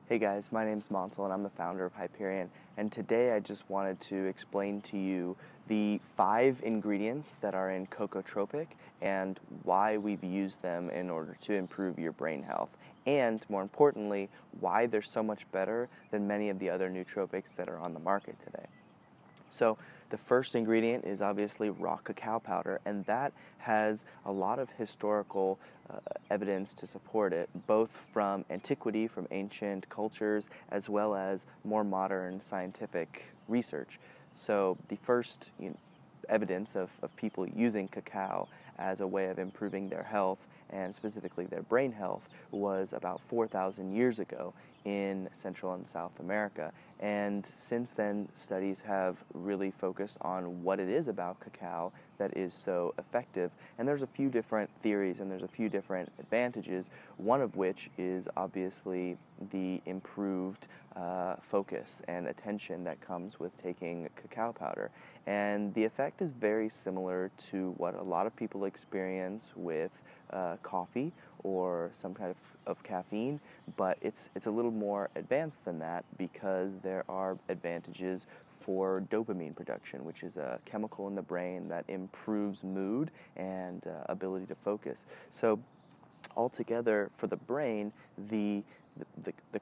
Hey guys, my name's Monsel and I'm the founder of Hyperion, and today I just wanted to explain to you the 5 ingredients that are in CocoTropic and why we've used them in order to improve your brain health, and more importantly, why they're so much better than many of the other nootropics that are on the market today. So the first ingredient is obviously raw cacao powder, and that has a lot of historical evidence to support it, both from antiquity, from ancient cultures, as well as more modern scientific research. So the first evidence of people using cacao as a way of improving their health, and specifically their brain health, was about 4,000 years ago in Central and South America. And since then, studies have really focused on what it is about cacao that is so effective. And there's a few different theories and there's a few different advantages, one of which is obviously the improved focus and attention that comes with taking cacao powder. And the effect is very similar to what a lot of people experience with coffee or some kind of caffeine, but it's a little more advanced than that because there are advantages for dopamine production, which is a chemical in the brain that improves mood and ability to focus. So altogether, for the brain, the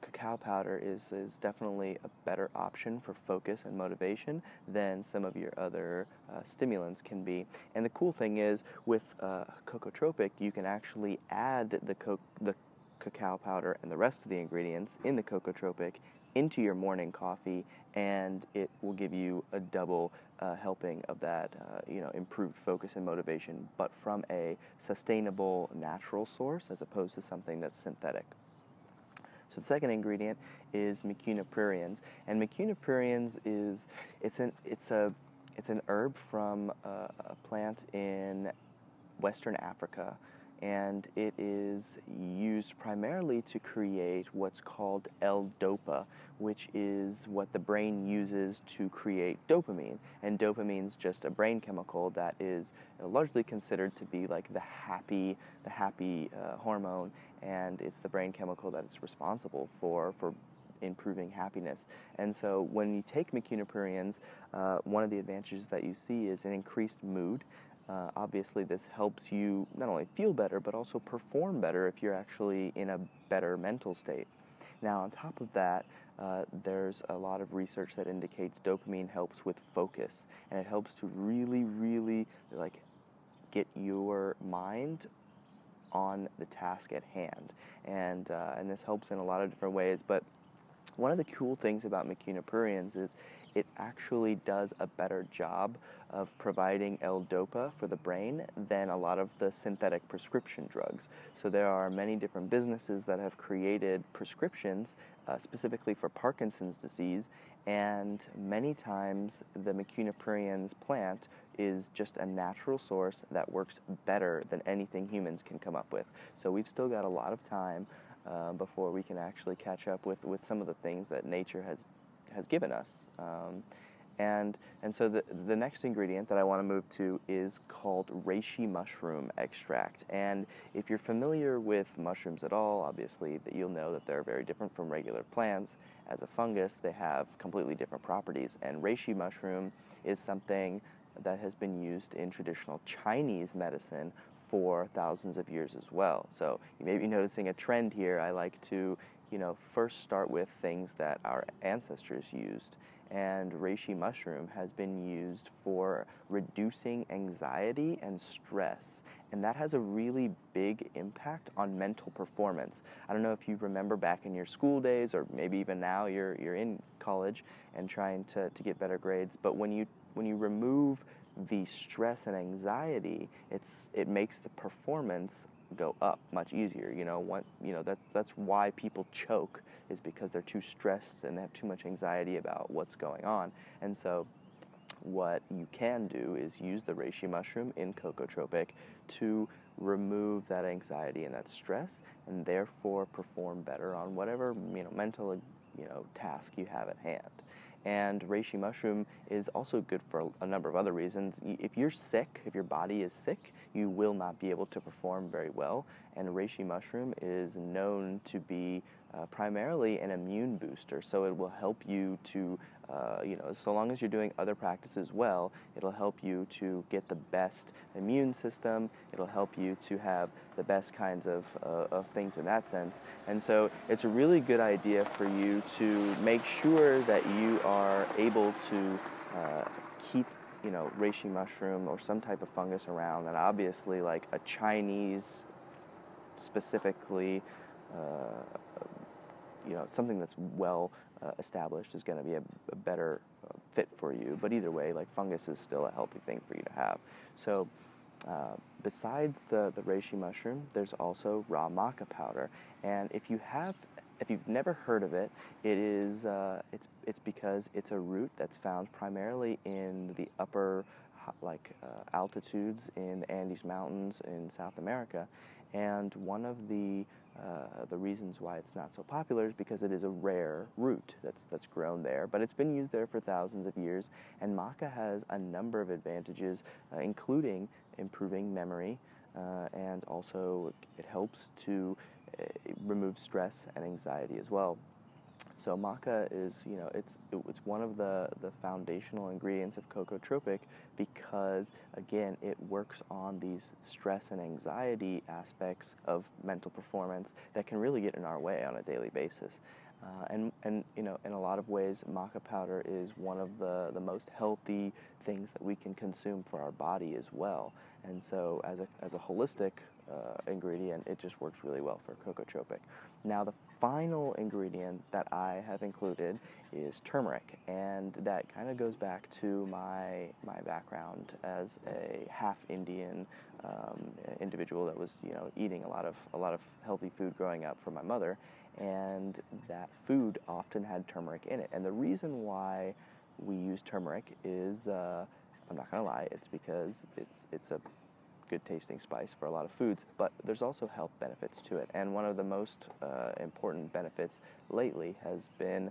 cacao powder is definitely a better option for focus and motivation than some of your other stimulants can be. And the cool thing is, with CocoTropic, you can actually add the cacao powder and the rest of the ingredients in the CocoTropic into your morning coffee, and it will give you a double helping of that improved focus and motivation, but from a sustainable natural source as opposed to something that's synthetic. So the second ingredient is mucuna pruriens, and mucuna pruriens is it's an herb from a plant in Western Africa, and it is used primarily to create what's called L-DOPA, which is what the brain uses to create dopamine. And dopamine is just a brain chemical that is largely considered to be like the happy hormone, and it's the brain chemical that is responsible for improving happiness. And so when you take mucuna pruriens, one of the advantages that you see is an increased mood. Obviously, this helps you not only feel better, but also perform better if you're actually in a better mental state. Now, on top of that, there's a lot of research that indicates dopamine helps with focus, and it helps to really like get your mind on the task at hand. And this helps in a lot of different ways. But one of the cool things about mucuna pruriens is it actually does a better job of providing L-DOPA for the brain than a lot of the synthetic prescription drugs. So there are many different businesses that have created prescriptions specifically for Parkinson's disease, and many times the mucuna pruriens plant is just a natural source that works better than anything humans can come up with. So we've still got a lot of time before we can actually catch up with some of the things that nature has given us. And so the next ingredient that I want to move to is called reishi mushroom extract. And if you're familiar with mushrooms at all, obviously that you'll know that they're very different from regular plants. As a fungus, they have completely different properties. And reishi mushroom is something that has been used in traditional Chinese medicine for thousands of years as well. So you may be noticing a trend here. I like to, first start with things that our ancestors used. And reishi mushroom has been used for reducing anxiety and stress. And that has a really big impact on mental performance. I don't know if you remember back in your school days, or maybe even now you're in college and trying to get better grades, but when you remove the stress and anxiety, it makes the performance go up much easier. That's why people choke, is because they're too stressed and they have too much anxiety about what's going on. And so what you can do is use the reishi mushroom in CocoTropic to remove that anxiety and that stress, and therefore perform better on whatever mental task you have at hand. And reishi mushroom is also good for a number of other reasons. If you're sick, if your body is sick, you will not be able to perform very well. And reishi mushroom is known to be primarily an immune booster. So it will help you to, so long as you're doing other practices well, it'll help you to get the best immune system. It'll help you to have the best kinds of things in that sense. And so it's a really good idea for you to make sure that you are able to keep reishi mushroom or some type of fungus around, and obviously like a Chinese specifically, something that's well established is going to be a better fit for you. But either way, like fungus is still a healthy thing for you to have. So besides the reishi mushroom, there's also raw maca powder. And if you've never heard of it, it's because it's a root that's found primarily in the upper altitudes in the Andes Mountains in South America. And one of the reasons why it's not so popular is because it is a rare root that's grown there, but it's been used there for thousands of years. And maca has a number of advantages, including improving memory, and also it helps to remove stress and anxiety as well. So maca is, it's one of the foundational ingredients of CocoTropic because, again, it works on these stress and anxiety aspects of mental performance that can really get in our way on a daily basis. And in a lot of ways, maca powder is one of the most healthy things that we can consume for our body as well. And so as a holistic ingredient, it just works really well for CocoTropic. Now, the final ingredient that I have included is turmeric, and that kind of goes back to my background as a half Indian individual that was eating a lot of healthy food growing up from my mother, and that food often had turmeric in it. And the reason why we use turmeric is, I'm not gonna lie, it's because it's a good tasting spice for a lot of foods, but there's also health benefits to it. And one of the most important benefits lately has been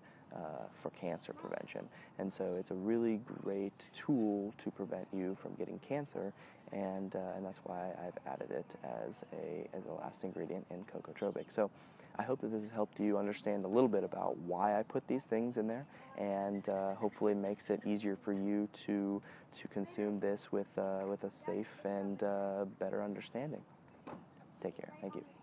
for cancer prevention. And so it's a really great tool to prevent you from getting cancer, and that's why I've added it as a last ingredient in CocoTropic. So I hope that this has helped you understand a little bit about why I put these things in there, and hopefully makes it easier for you to consume this with a safe and better understanding. Take care. Thank you.